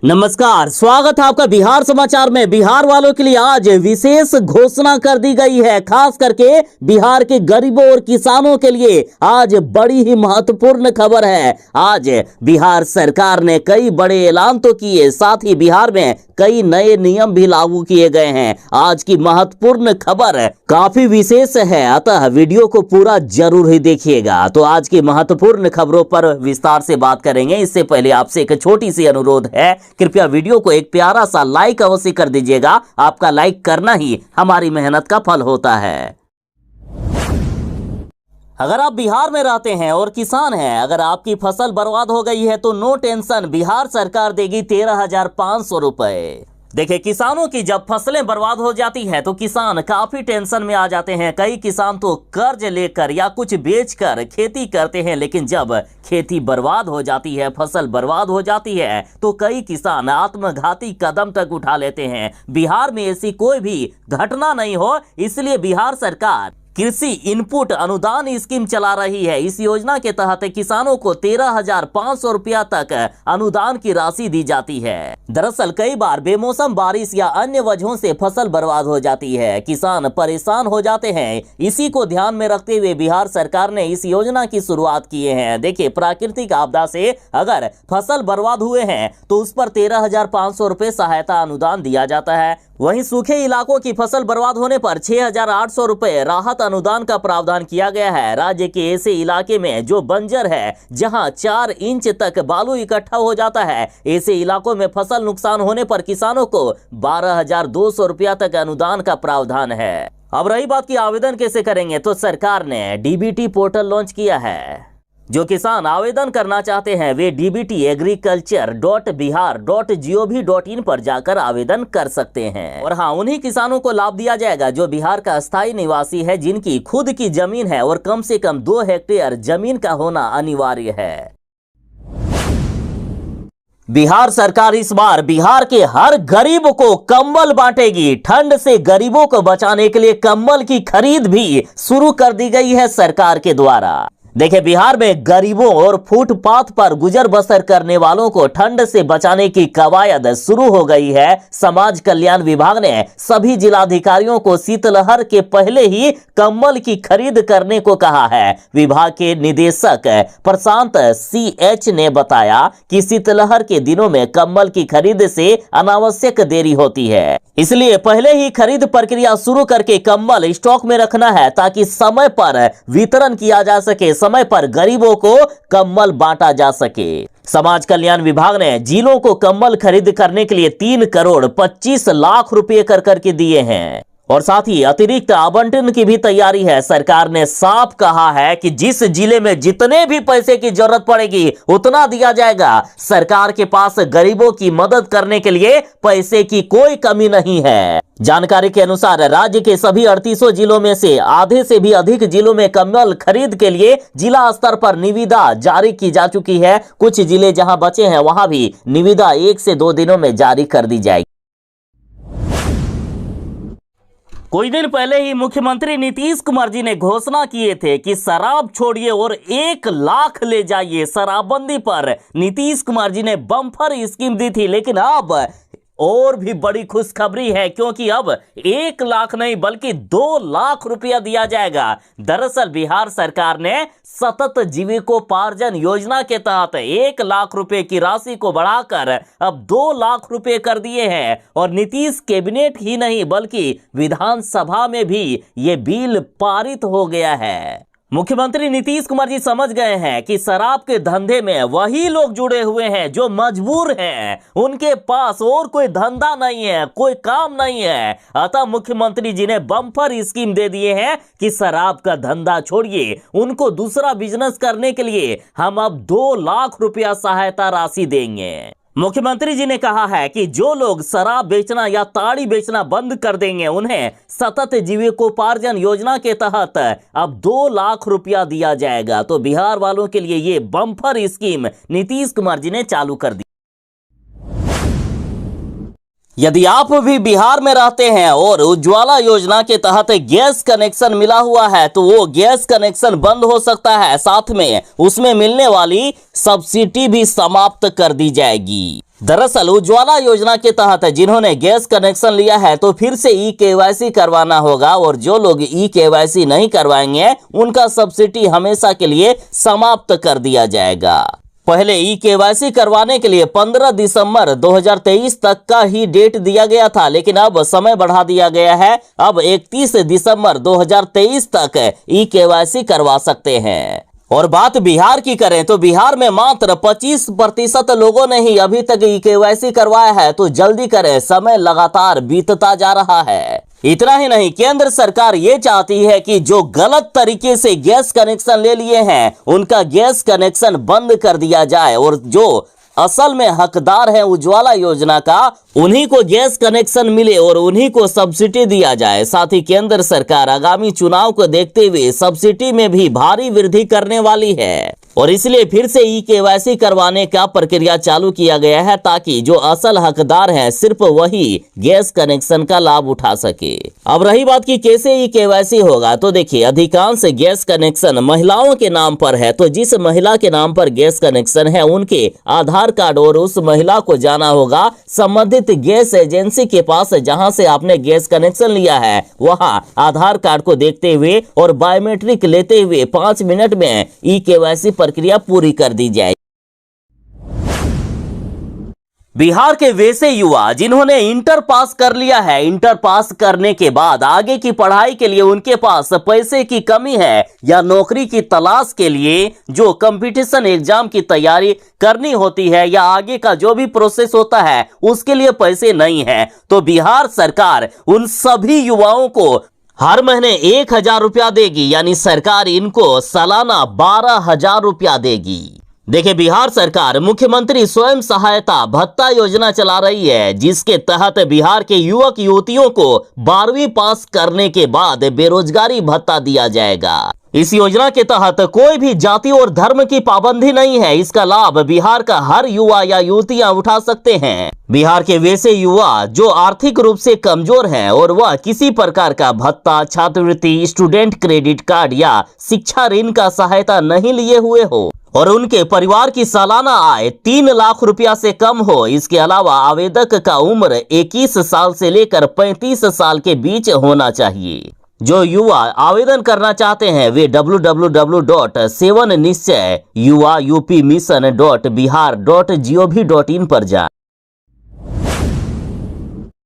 नमस्कार, स्वागत है आपका बिहार समाचार में। बिहार वालों के लिए आज विशेष घोषणा कर दी गई है। खास करके बिहार के गरीबों और किसानों के लिए आज बड़ी ही महत्वपूर्ण खबर है। आज बिहार सरकार ने कई बड़े ऐलान तो किए, साथ ही बिहार में कई नए नियम भी लागू किए गए हैं। आज की महत्वपूर्ण खबर काफी विशेष है, अतः वीडियो को पूरा जरूर ही देखिएगा। तो आज की महत्वपूर्ण खबरों पर विस्तार से बात करेंगे। इससे पहले आपसे एक छोटी सी अनुरोध है, कृपया वीडियो को एक प्यारा सा लाइक अवश्य कर दीजिएगा। आपका लाइक करना ही हमारी मेहनत का फल होता है। अगर आप बिहार में रहते हैं और किसान हैं, अगर आपकी फसल बर्बाद हो गई है तो नो टेंशन, बिहार सरकार देगी 13,500 रुपए। देखिए, किसानों की जब फसलें बर्बाद हो जाती है तो किसान काफी टेंशन में आ जाते हैं। कई किसान तो कर्ज लेकर या कुछ बेचकर खेती करते हैं, लेकिन जब खेती बर्बाद हो जाती है, फसल बर्बाद हो जाती है, तो कई किसान आत्मघाती कदम तक उठा लेते हैं। बिहार में ऐसी कोई भी घटना नहीं हो, इसलिए बिहार सरकार कृषि इनपुट अनुदान स्कीम चला रही है। इस योजना के तहत किसानों को 13,500 रुपया तक अनुदान की राशि दी जाती है। दरअसल कई बार बेमौसम बारिश या अन्य वजहों से फसल बर्बाद हो जाती है, किसान परेशान हो जाते हैं। इसी को ध्यान में रखते हुए बिहार सरकार ने इस योजना की शुरुआत किए हैं। देखिए, प्राकृतिक आपदा से अगर फसल बर्बाद हुए हैं तो उस पर 13,500 रुपए सहायता अनुदान दिया जाता है। वहीं सूखे इलाकों की फसल बर्बाद होने पर 6,800 रुपए राहत अनुदान का प्रावधान किया गया है। राज्य के ऐसे इलाके में जो बंजर है, जहां 4 इंच तक बालू इकट्ठा हो जाता है, ऐसे इलाकों में फसल नुकसान होने पर किसानों को 12,200 रुपया तक अनुदान का प्रावधान है। अब रही बात की आवेदन कैसे करेंगे, तो सरकार ने डीबीटी पोर्टल लॉन्च किया है। जो किसान आवेदन करना चाहते हैं वे dbtagriculture.bihar.gov.in पर जाकर आवेदन कर सकते हैं। और हाँ, उन्हीं किसानों को लाभ दिया जाएगा जो बिहार का स्थायी निवासी है, जिनकी खुद की जमीन है और कम से कम 2 हेक्टेयर जमीन का होना अनिवार्य है। बिहार सरकार इस बार बिहार के हर गरीब को कंबल बांटेगी। ठंड से गरीबों को बचाने के लिए कंबल की खरीद भी शुरू कर दी गई है सरकार के द्वारा। देखिए, बिहार में गरीबों और फुटपाथ पर गुजर बसर करने वालों को ठंड से बचाने की कवायद शुरू हो गई है। समाज कल्याण विभाग ने सभी जिलाधिकारियों को शीतलहर के पहले ही कंबल की खरीद करने को कहा है। विभाग के निदेशक प्रशांत CH ने बताया कि शीतलहर के दिनों में कंबल की खरीद से अनावश्यक देरी होती है, इसलिए पहले ही खरीद प्रक्रिया शुरू करके कंबल स्टॉक में रखना है, ताकि समय पर वितरण किया जा सके, समय पर गरीबों को कंबल बांटा जा सके। समाज कल्याण विभाग ने जिलों को कंबल खरीद करने के लिए 3,25,00,000 रुपए कर के दिए हैं और साथ ही अतिरिक्त आवंटन की भी तैयारी है। सरकार ने साफ कहा है कि जिस जिले में जितने भी पैसे की जरूरत पड़ेगी उतना दिया जाएगा। सरकार के पास गरीबों की मदद करने के लिए पैसे की कोई कमी नहीं है। जानकारी के अनुसार राज्य के सभी 38 जिलों में से आधे से भी अधिक जिलों में कंबल खरीद के लिए जिला स्तर पर निविदा जारी की जा चुकी है। कुछ जिले जहां बचे हैं वहां भी निविदा 1 से 2 दिनों में जारी कर दी जाएगी। कुछ दिन पहले ही मुख्यमंत्री नीतीश कुमार जी ने घोषणा किए थे कि शराब छोड़िए और 1 लाख ले जाइए। शराबबंदी पर नीतीश कुमार जी ने बम्पर स्कीम दी थी, लेकिन अब और भी बड़ी खुशखबरी है, क्योंकि अब 1 लाख नहीं बल्कि 2 लाख रुपया दिया जाएगा। दरअसल बिहार सरकार ने सतत जीविकोपार्जन योजना के तहत 1 लाख रुपए की राशि को बढ़ाकर अब 2 लाख रुपए कर दिए हैं। और नीतीश कैबिनेट ही नहीं बल्कि विधानसभा में भी ये बिल पारित हो गया है। मुख्यमंत्री नीतीश कुमार जी समझ गए हैं कि शराब के धंधे में वही लोग जुड़े हुए हैं जो मजबूर हैं, उनके पास और कोई धंधा नहीं है, कोई काम नहीं है। अतः मुख्यमंत्री जी ने बम्पर स्कीम दे दिए हैं कि शराब का धंधा छोड़िए, उनको दूसरा बिजनेस करने के लिए हम अब 2 लाख रुपया सहायता राशि देंगे। मुख्यमंत्री जी ने कहा है कि जो लोग शराब बेचना या ताड़ी बेचना बंद कर देंगे, उन्हें सतत जीविकोपार्जन योजना के तहत अब 2 लाख रुपया दिया जाएगा। तो बिहार वालों के लिए ये बम्पर स्कीम नीतीश कुमार जी ने चालू कर दी। यदि आप भी बिहार में रहते हैं और उज्ज्वला योजना के तहत गैस कनेक्शन मिला हुआ है तो वो गैस कनेक्शन बंद हो सकता है, साथ में उसमें मिलने वाली सब्सिडी भी समाप्त कर दी जाएगी। दरअसल उज्ज्वला योजना के तहत जिन्होंने गैस कनेक्शन लिया है तो फिर से ई-केवाईसी करवाना होगा और जो लोग ई-केवाईसी नहीं करवाएंगे उनका सब्सिडी हमेशा के लिए समाप्त कर दिया जाएगा। पहले ई-केवाईसी करवाने के लिए 15 दिसंबर 2023 तक का ही डेट दिया गया था, लेकिन अब समय बढ़ा दिया गया है। अब 31 दिसंबर 2023 तक ई-केवाईसी करवा सकते हैं। और बात बिहार की करें तो बिहार में मात्र 25% लोगों ने ही अभी तक ई-केवाईसी करवाया है, तो जल्दी करें, समय लगातार बीतता जा रहा है। इतना ही नहीं, केंद्र सरकार ये चाहती है कि जो गलत तरीके से गैस कनेक्शन ले लिए हैं उनका गैस कनेक्शन बंद कर दिया जाए और जो असल में हकदार है उज्ज्वला योजना का उन्हीं को गैस कनेक्शन मिले और उन्हीं को सब्सिडी दिया जाए। साथ ही केंद्र सरकार आगामी चुनाव को देखते हुए सब्सिडी में भी भारी वृद्धि करने वाली है और इसलिए फिर से ई-केवाईसी करवाने का प्रक्रिया चालू किया गया है ताकि जो असल हकदार हैं सिर्फ वही गैस कनेक्शन का लाभ उठा सके। अब रही बात की कैसे ई-केवाईसी होगा, तो देखिए अधिकांश गैस कनेक्शन महिलाओं के नाम पर है, तो जिस महिला के नाम पर गैस कनेक्शन है उनके आधार कार्ड और उस महिला को जाना होगा संबंधित गैस एजेंसी के पास जहां से आपने गैस कनेक्शन लिया है, वहां आधार कार्ड को देखते हुए और बायोमेट्रिक लेते हुए 5 मिनट में ई-केवाईसी प्रक्रिया पूरी कर दी जाए। बिहार के वैसे युवा जिन्होंने इंटर पास कर लिया है, इंटर पास करने के बाद आगे की पढ़ाई के लिए उनके पास पैसे की कमी है या नौकरी की तलाश के लिए जो कंपटीशन एग्जाम की तैयारी करनी होती है या आगे का जो भी प्रोसेस होता है उसके लिए पैसे नहीं है, तो बिहार सरकार उन सभी युवाओं को हर महीने 1,000 रुपया देगी, यानी सरकार इनको सालाना 12,000 रुपया देगी। देखिए बिहार सरकार मुख्यमंत्री स्वयं सहायता भत्ता योजना चला रही है, जिसके तहत बिहार के युवक युवतियों को 12वीं पास करने के बाद बेरोजगारी भत्ता दिया जाएगा। इस योजना के तहत कोई भी जाति और धर्म की पाबंदी नहीं है, इसका लाभ बिहार का हर युवा या युवतियां उठा सकते हैं। बिहार के वैसे युवा जो आर्थिक रूप से कमजोर हैं और वह किसी प्रकार का भत्ता, छात्रवृत्ति, स्टूडेंट क्रेडिट कार्ड या शिक्षा ऋण का सहायता नहीं लिए हुए हो और उनके परिवार की सालाना आय 3 लाख रुपया से कम हो। इसके अलावा आवेदक का उम्र 21 साल से लेकर 35 साल के बीच होना चाहिए। जो युवा आवेदन करना चाहते हैं वे www.7nischayuva-upmission.bihar.gov.in पर जाएं।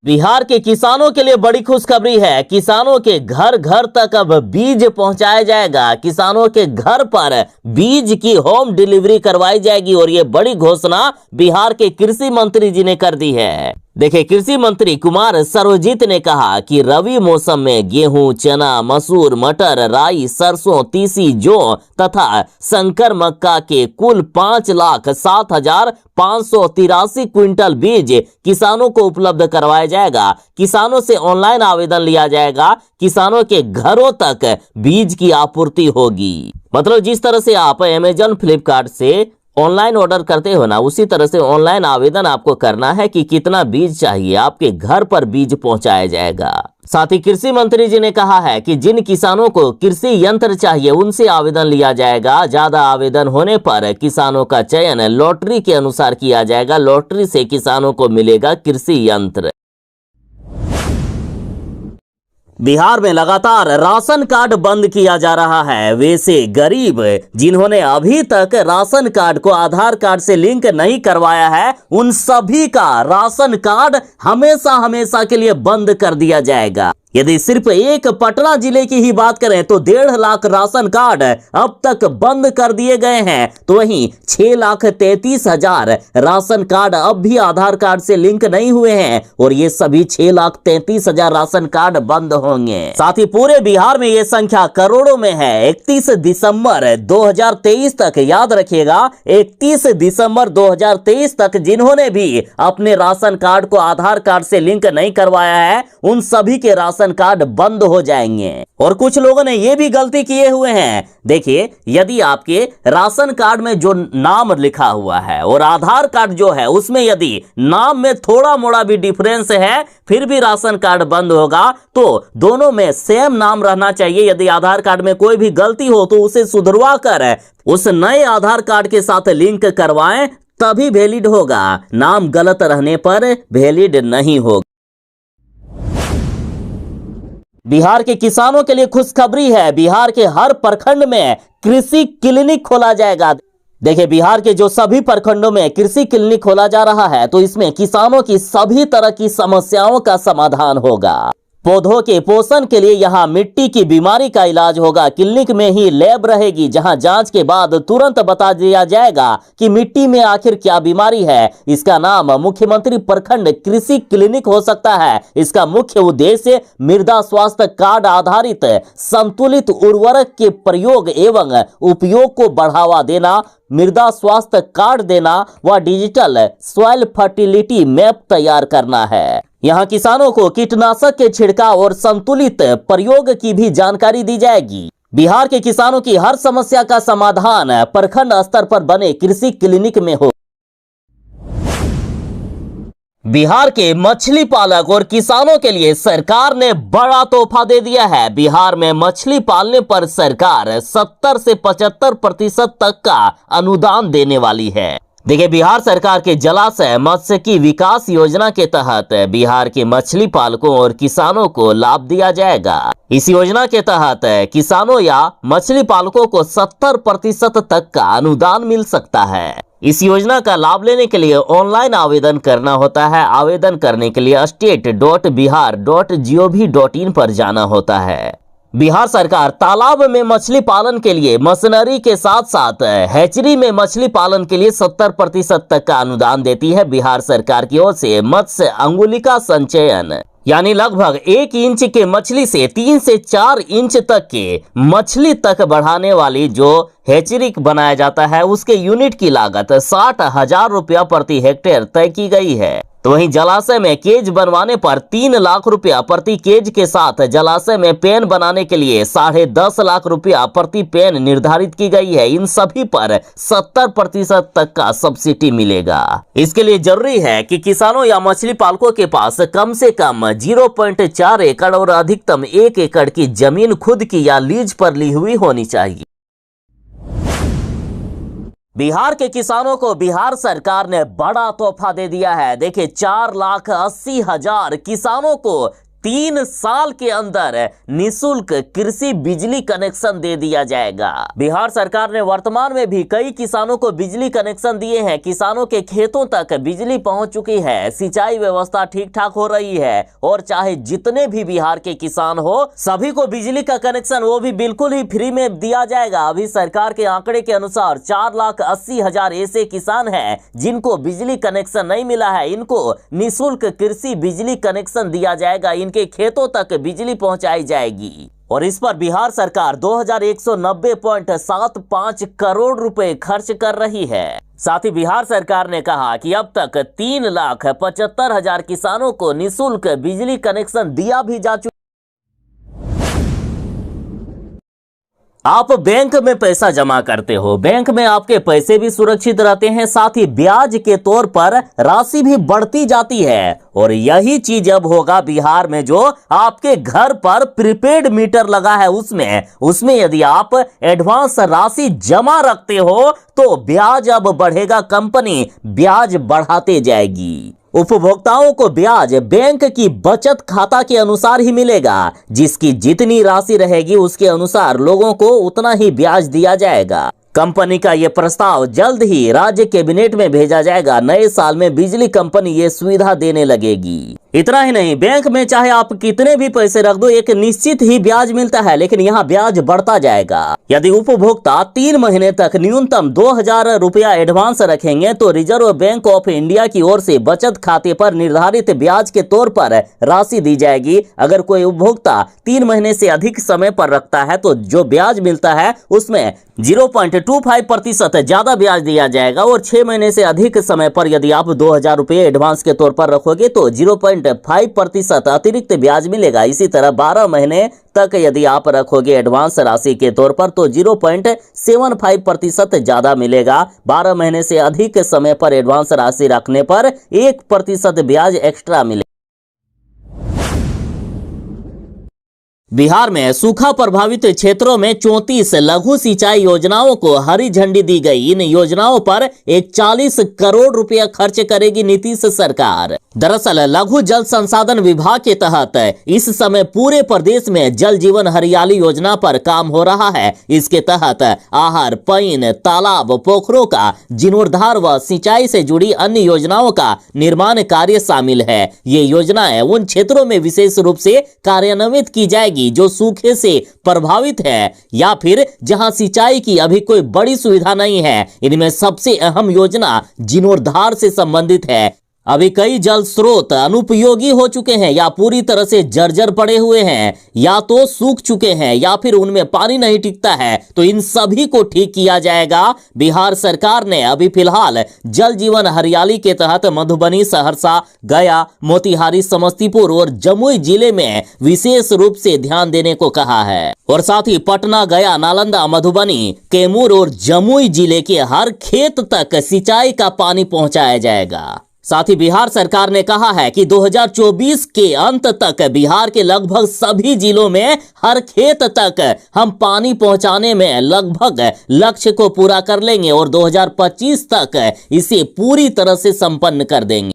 बिहार के किसानों के लिए बड़ी खुशखबरी है, किसानों के घर घर तक अब बीज पहुंचाया जाएगा। किसानों के घर पर बीज की होम डिलीवरी करवाई जाएगी और ये बड़ी घोषणा बिहार के कृषि मंत्री जी ने कर दी है। देखिए कृषि मंत्री कुमार सर्वजीत ने कहा कि रबी मौसम में गेहूं, चना, मसूर, मटर, राई, सरसों, तीसी, जौ तथा संकर मक्का के कुल 5,07,583 क्विंटल बीज किसानों को उपलब्ध करवाया जाएगा। किसानों से ऑनलाइन आवेदन लिया जाएगा, किसानों के घरों तक बीज की आपूर्ति होगी। मतलब जिस तरह से आप अमेजन, फ्लिपकार्ट से ऑनलाइन ऑर्डर करते हो ना, उसी तरह से ऑनलाइन आवेदन आपको करना है कि कितना बीज चाहिए, आपके घर पर बीज पहुंचाया जाएगा। साथ ही कृषि मंत्री जी ने कहा है कि जिन किसानों को कृषि यंत्र चाहिए उनसे आवेदन लिया जाएगा। ज्यादा आवेदन होने पर किसानों का चयन लॉटरी के अनुसार किया जाएगा। लॉटरी से किसानों को मिलेगा कृषि यंत्र। बिहार में लगातार राशन कार्ड बंद किया जा रहा है। वैसे गरीब जिन्होंने अभी तक राशन कार्ड को आधार कार्ड से लिंक नहीं करवाया है उन सभी का राशन कार्ड हमेशा हमेशा के लिए बंद कर दिया जाएगा। यदि सिर्फ एक पटना जिले की ही बात करें तो 1.5 लाख राशन कार्ड अब तक बंद कर दिए गए हैं, तो वहीं 6,33,000 राशन कार्ड अब भी आधार कार्ड से लिंक नहीं हुए हैं और ये सभी 6,33,000 राशन कार्ड बंद होंगे। साथ ही पूरे बिहार में ये संख्या करोड़ों में है। 31 दिसंबर 2023 तक, याद रखिएगा 31 दिसंबर 2023 तक जिन्होंने भी अपने राशन कार्ड को आधार कार्ड से लिंक नहीं करवाया है उन सभी के राशन राशन कार्ड बंद हो जाएंगे। और कुछ लोगों ने ये भी गलती किए हुए हैं। देखिए, यदि आपके राशन कार्ड में जो नाम लिखा हुआ है और आधार कार्ड जो है उसमें यदि नाम में थोड़ा मोड़ा भी डिफरेंस है, फिर भी राशन कार्ड बंद होगा। तो दोनों में सेम नाम रहना चाहिए। यदि आधार कार्ड में कोई भी गलती हो तो उसे सुधरवा कर उस नए आधार कार्ड के साथ लिंक करवाएं, तभी वैलिड होगा। नाम गलत रहने पर वैलिड नहीं होगा। बिहार के किसानों के लिए खुशखबरी है। बिहार के हर प्रखंड में कृषि क्लिनिक खोला जाएगा। देखिए, बिहार के जो सभी प्रखंडों में कृषि क्लिनिक खोला जा रहा है, तो इसमें किसानों की सभी तरह की समस्याओं का समाधान होगा। पौधों के पोषण के लिए यहाँ मिट्टी की बीमारी का इलाज होगा। क्लिनिक में ही लैब रहेगी, जहाँ जांच के बाद तुरंत बता दिया जाएगा कि मिट्टी में आखिर क्या बीमारी है। इसका नाम मुख्यमंत्री प्रखंड कृषि क्लिनिक हो सकता है। इसका मुख्य उद्देश्य मृदा स्वास्थ्य कार्ड आधारित संतुलित उर्वरक के प्रयोग एवं उपयोग को बढ़ावा देना, मृदा स्वास्थ्य कार्ड देना व डिजिटल सॉइल फर्टिलिटी मैप तैयार करना है। यहाँ किसानों को कीटनाशक के छिड़काव और संतुलित प्रयोग की भी जानकारी दी जाएगी। बिहार के किसानों की हर समस्या का समाधान प्रखंड स्तर पर बने कृषि क्लिनिक में हो। बिहार के मछली पालक और किसानों के लिए सरकार ने बड़ा तोहफा दे दिया है। बिहार में मछली पालने पर सरकार 70 से 75% तक का अनुदान देने वाली है। देखिए, बिहार सरकार के जलाशय मत्स्यिकी विकास योजना के तहत बिहार के मछली पालकों और किसानों को लाभ दिया जाएगा। इस योजना के तहत किसानों या मछली पालकों को 70% तक का अनुदान मिल सकता है। इस योजना का लाभ लेने के लिए ऑनलाइन आवेदन करना होता है। आवेदन करने के लिए state.bihar.gov.in पर जाना होता है। बिहार सरकार तालाब में मछली पालन के लिए मशीनरी के साथ साथ हैचरी में मछली पालन के लिए 70% तक का अनुदान देती है। बिहार सरकार की ओर से मत्स्य अंगुलिका संचयन यानी लगभग 1 इंच के मछली से 3 से 4 इंच तक के मछली तक बढ़ाने वाली जो हैचरी बनाया जाता है, उसके यूनिट की लागत 60,000 रुपया प्रति हेक्टेयर तय की गई है। तो वहीं जलाशय में केज बनवाने पर 3 लाख रुपया प्रति केज के साथ जलाशय में पेन बनाने के लिए 10.5 लाख रुपया प्रति पेन निर्धारित की गई है। इन सभी पर 70% तक का सब्सिडी मिलेगा। इसके लिए जरूरी है कि किसानों या मछली पालकों के पास कम से कम 0.4 एकड़ और अधिकतम 1 एकड़ की जमीन खुद की या लीज पर ली हुई होनी चाहिए। बिहार के किसानों को बिहार सरकार ने बड़ा तोहफा दे दिया है। देखिए, 4,80,000 किसानों को 3 साल के अंदर निःशुल्क कृषि बिजली कनेक्शन दे दिया जाएगा। बिहार सरकार ने वर्तमान में भी कई किसानों को बिजली कनेक्शन दिए हैं। किसानों के खेतों तक बिजली पहुंच चुकी है, सिंचाई व्यवस्था ठीक ठाक हो रही है और चाहे जितने भी बिहार के किसान हो, सभी को बिजली का कनेक्शन वो भी बिल्कुल ही फ्री में दिया जाएगा। अभी सरकार के आंकड़े के अनुसार 4,80,000 ऐसे किसान हैं जिनको बिजली कनेक्शन नहीं मिला है। इनको निःशुल्क कृषि बिजली कनेक्शन दिया जाएगा। इनके खेतों तक बिजली पहुंचाई जाएगी और इस पर बिहार सरकार 2190.75 करोड़ रुपए खर्च कर रही है। साथ ही बिहार सरकार ने कहा कि अब तक 3,75,000 किसानों को निःशुल्क बिजली कनेक्शन दिया भी जा चुका। आप बैंक में पैसा जमा करते हो, बैंक में आपके पैसे भी सुरक्षित रहते हैं, साथ ही ब्याज के तौर पर राशि भी बढ़ती जाती है। और यही चीज अब होगा बिहार में, जो आपके घर पर प्रीपेड मीटर लगा है उसमें यदि आप एडवांस राशि जमा रखते हो तो ब्याज अब बढ़ेगा। कंपनी ब्याज बढ़ाते जाएगी। उपभोक्ताओं को ब्याज बैंक की बचत खाता के अनुसार ही मिलेगा। जिसकी जितनी राशि रहेगी उसके अनुसार लोगों को उतना ही ब्याज दिया जाएगा। कंपनी का यह प्रस्ताव जल्द ही राज्य कैबिनेट में भेजा जाएगा। नए साल में बिजली कंपनी ये सुविधा देने लगेगी। इतना ही नहीं, बैंक में चाहे आप कितने भी पैसे रख दो, एक निश्चित ही ब्याज मिलता है, लेकिन यहाँ ब्याज बढ़ता जाएगा। यदि उपभोक्ता 3 महीने तक न्यूनतम 2,000 रुपया एडवांस रखेंगे तो रिजर्व बैंक ऑफ इंडिया की ओर से बचत खाते पर निर्धारित ब्याज के तौर पर राशि दी जाएगी। अगर कोई उपभोक्ता 3 महीने से अधिक समय पर रखता है तो जो ब्याज मिलता है उसमें 0.25 0.25% ज्यादा ब्याज दिया जाएगा और 6 महीने से अधिक समय पर यदि आप 2,000 रुपये एडवांस के तौर पर रखोगे तो 0.5% अतिरिक्त ब्याज मिलेगा। इसी तरह 12 महीने तक यदि आप रखोगे एडवांस राशि के तौर पर तो 0.75% ज्यादा मिलेगा। 12 महीने से अधिक समय पर एडवांस राशि रखने पर 1% ब्याज एक्स्ट्रा मिलेगा। बिहार में सूखा प्रभावित क्षेत्रों में 34 लघु सिंचाई योजनाओं को हरी झंडी दी गई। इन योजनाओं पर 41 करोड़ रुपया खर्च करेगी नीतीश सरकार। दरअसल लघु जल संसाधन विभाग के तहत इस समय पूरे प्रदेश में जल जीवन हरियाली योजना पर काम हो रहा है। इसके तहत आहर, पईन, तालाब, पोखरों का जीर्णोद्धार व सिंचाई से जुड़ी अन्य योजनाओं का निर्माण कार्य शामिल है। ये योजनाएं उन क्षेत्रों में विशेष रूप से कार्यान्वित की जाएगी जो सूखे से प्रभावित है या फिर जहां सिंचाई की अभी कोई बड़ी सुविधा नहीं है। इनमें सबसे अहम योजना जीर्णोद्धार से संबंधित है। अभी कई जल स्रोत अनुपयोगी हो चुके हैं या पूरी तरह से जर्जर पड़े हुए हैं या तो सूख चुके हैं या फिर उनमें पानी नहीं टिकता है, तो इन सभी को ठीक किया जाएगा। बिहार सरकार ने अभी फिलहाल जल जीवन हरियाली के तहत मधुबनी, सहरसा, गया, मोतिहारी, समस्तीपुर और जमुई जिले में विशेष रूप से ध्यान देने को कहा है और साथ ही पटना, गया, नालंदा, मधुबनी, कैमूर और जमुई जिले के हर खेत तक सिंचाई का पानी पहुंचाया जाएगा। साथ ही बिहार सरकार ने कहा है कि 2024 के अंत तक बिहार के लगभग सभी जिलों में हर खेत तक हम पानी पहुंचाने में लगभग लक्ष्य को पूरा कर लेंगे और 2025 तक इसे पूरी तरह से संपन्न कर देंगे।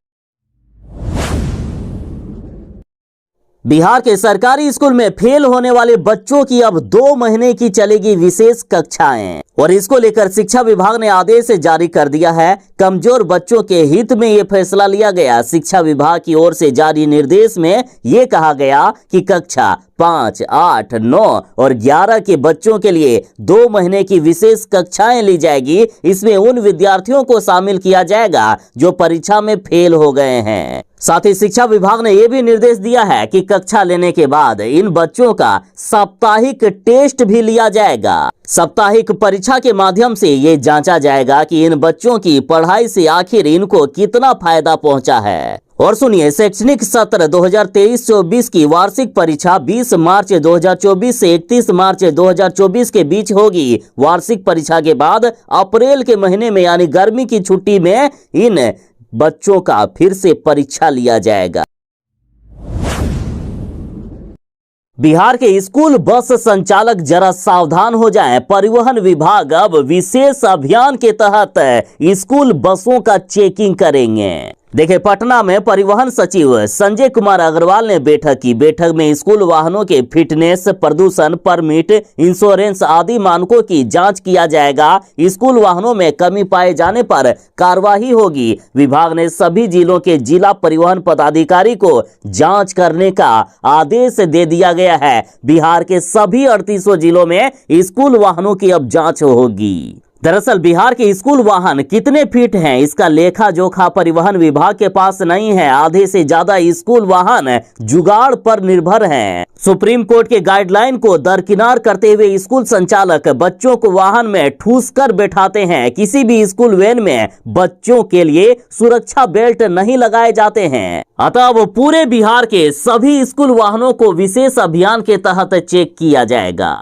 बिहार के सरकारी स्कूल में फेल होने वाले बच्चों की अब 2 महीने की चलेगी विशेष कक्षाएं और इसको लेकर शिक्षा विभाग ने आदेश जारी कर दिया है। कमजोर बच्चों के हित में ये फैसला लिया गया। शिक्षा विभाग की ओर से जारी निर्देश में ये कहा गया कि कक्षा 5, 8, 9 और 11 के बच्चों के लिए 2 महीने की विशेष कक्षाएं ली जाएगी। इसमें उन विद्यार्थियों को शामिल किया जाएगा जो परीक्षा में फेल हो गए हैं। साथ ही शिक्षा विभाग ने यह भी निर्देश दिया है कि कक्षा लेने के बाद इन बच्चों का साप्ताहिक टेस्ट भी लिया जाएगा। साप्ताहिक परीक्षा के माध्यम से ये जांचा जाएगा कि इन बच्चों की पढ़ाई से आखिर इनको कितना फायदा पहुंचा है। और सुनिए, शैक्षणिक सत्र 2023-24 की वार्षिक परीक्षा 20 मार्च 2024 से 31 मार्च 2024 के बीच होगी। वार्षिक परीक्षा के बाद अप्रैल के महीने में यानी गर्मी की छुट्टी में इन बच्चों का फिर से परीक्षा लिया जाएगा। बिहार के स्कूल बस संचालक जरा सावधान हो जाएं। परिवहन विभाग अब विशेष अभियान के तहत स्कूल बसों का चेकिंग करेंगे। देखिए, पटना में परिवहन सचिव संजय कुमार अग्रवाल ने बैठक की। बैठक में स्कूल वाहनों के फिटनेस, प्रदूषण परमिट, इंश्योरेंस आदि मानकों की जांच किया जाएगा। स्कूल वाहनों में कमी पाए जाने पर कार्रवाई होगी। विभाग ने सभी जिलों के जिला परिवहन पदाधिकारी को जांच करने का आदेश दे दिया गया है। बिहार के सभी 38 जिलों में स्कूल वाहनों की अब जांच होगी। दरअसल बिहार के स्कूल वाहन कितने फीट हैं, इसका लेखा जोखा परिवहन विभाग के पास नहीं है। आधे से ज्यादा स्कूल वाहन जुगाड़ पर निर्भर हैं। सुप्रीम कोर्ट के गाइडलाइन को दरकिनार करते हुए स्कूल संचालक बच्चों को वाहन में ठूस कर बैठाते हैं। किसी भी स्कूल वैन में बच्चों के लिए सुरक्षा बेल्ट नहीं लगाए जाते हैं। अतः वो पूरे बिहार के सभी स्कूल वाहनों को विशेष अभियान के तहत चेक किया जाएगा।